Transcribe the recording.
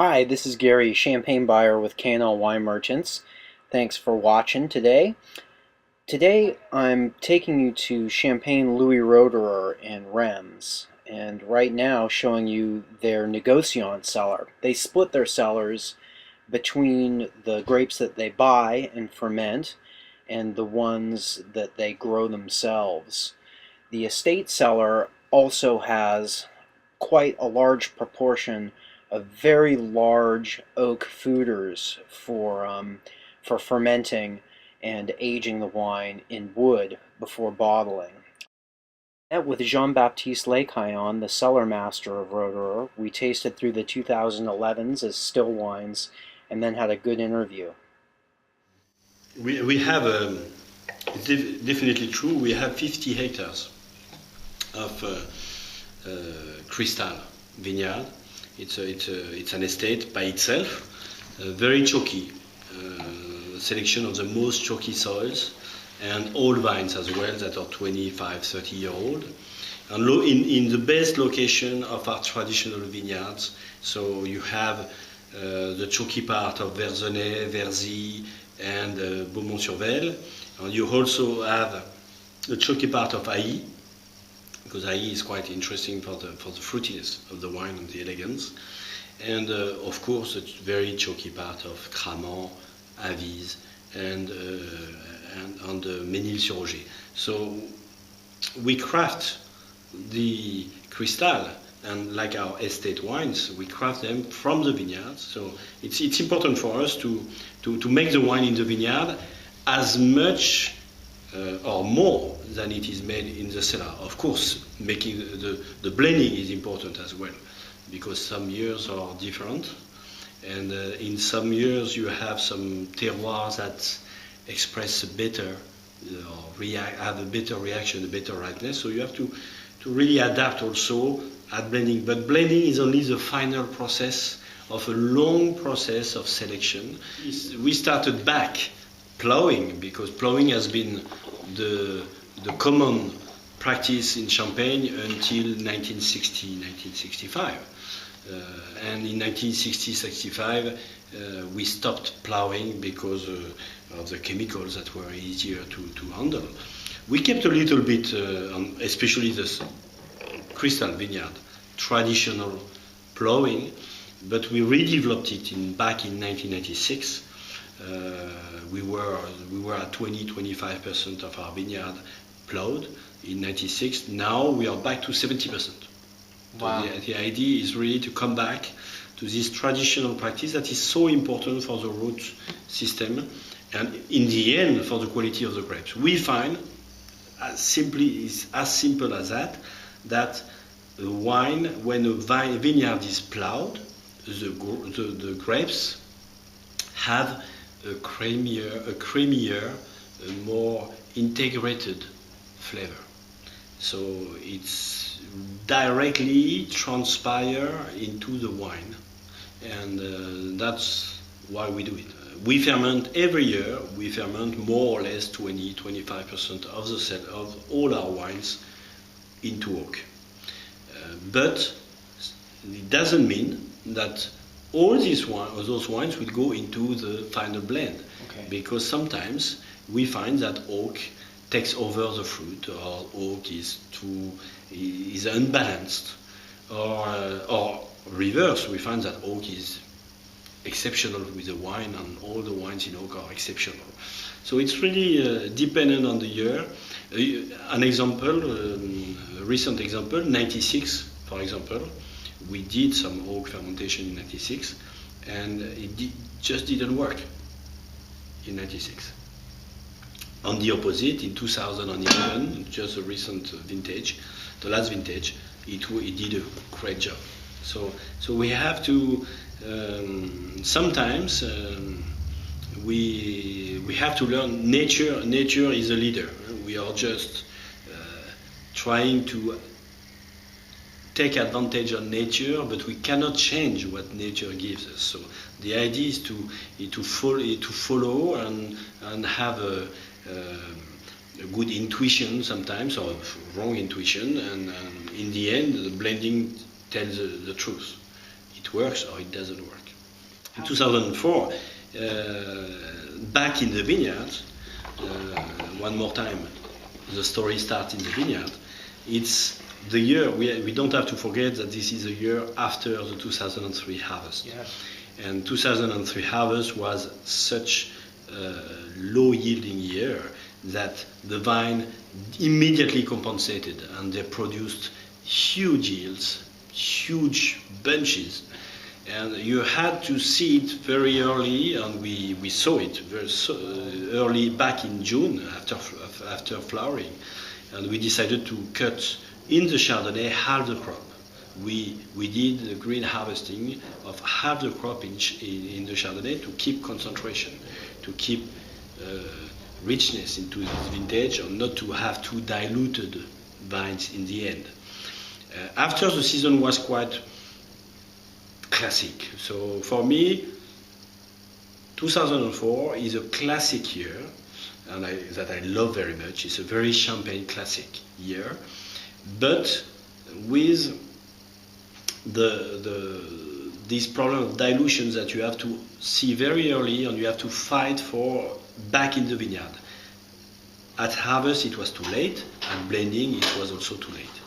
Hi, this is Gary, champagne buyer with K&L Wine Merchants. Thanks for watching today. Today I'm taking you to Champagne Louis Roederer in Reims, and right now showing you their Negociant cellar. They split their cellars between the grapes that they buy and ferment and the ones that they grow themselves. The estate cellar also has quite a large proportion of very large oak foeders for fermenting and aging the wine in wood before bottling. I met with Jean Baptiste Lecaillon, the cellar master of Roederer. We tasted through the 2011s as still wines and then had a good interview. We have, it's definitely true, we have 50 hectares of crystal vineyard. It's an estate by itself, very chalky, selection of the most chalky soils, and old vines as well that are 25, 30-year-old. And in the best location of our traditional vineyards, so you have the chalky part of Verzenay, Verzy, and Beaumont-sur-Vesle. And you also have the chalky part of Hailly, because Hailly is quite interesting for the fruitiness of the wine and the elegance. And of course, the very chalky part of Cramant, Avize, and Ménil-sur-Oger. So we craft the cristal, and like our estate wines, we craft them from the vineyards. So it's important for us to make the wine in the vineyard as much or more than it is made in the cellar. Of course, making the blending is important as well, because some years are different, and in some years you have some terroirs that express better, or have a better reaction, a better ripeness. So you have to really adapt also at blending. But blending is only the final process of a long process of selection. We started back ploughing, because ploughing has been the common practice in Champagne until 1960, 1965. And in 1960-65 we stopped ploughing because of the chemicals that were easier to handle. We kept a little bit, especially this crystal vineyard, traditional ploughing, but we redeveloped it back in 1996. We were at 20-25% of our vineyard plowed in 96. Now we are back to 70%. Wow. So the idea is really to come back to this traditional practice that is so important for the root system and in the end for the quality of the grapes. We find, as simple as that the wine, when a vineyard is plowed, the grapes have a creamier, a more integrated flavor. So it's directly transpire into the wine, and that's why we do it. We ferment every year. We ferment more or less 20-25% of all our wines into oak. But it doesn't mean that all those wines will go into the final blend, okay, because sometimes we find that oak takes over the fruit, or oak is unbalanced, or reverse. We find that oak is exceptional with the wine, and all the wines in oak are exceptional. So it's really dependent on the year. An example, a recent example, 96, for example. We did some oak fermentation in 96, and it just didn't work in 96. On the opposite, in 2011, just a recent vintage, the last vintage, it did a great job. So we have to, sometimes we have to learn. Nature is a leader. We are just trying to take advantage of nature, but we cannot change what nature gives us. So the idea is to follow and have a good intuition sometimes, or wrong intuition, and in the end the blending tells the truth. It works or it doesn't work. In 2004, back in the vineyard, one more time, the story starts in the vineyard. It's the year, we don't have to forget that this is a year after the 2003 harvest. Yes. And 2003 harvest was such a low yielding year that the vine immediately compensated, and they produced huge yields, huge bunches. And you had to see it very early, and we saw it very early back in June after flowering. And we decided to cut in the Chardonnay half the crop. We did the green harvesting of half the crop in the Chardonnay to keep concentration, to keep richness into this vintage, and not to have too diluted vines in the end. After the season was quite classic. So for me, 2004 is a classic year, and that I love very much. It's a very champagne classic year, but with this problem of dilution that you have to see very early, and you have to fight for back in the vineyard. At harvest it was too late, and blending it was also too late.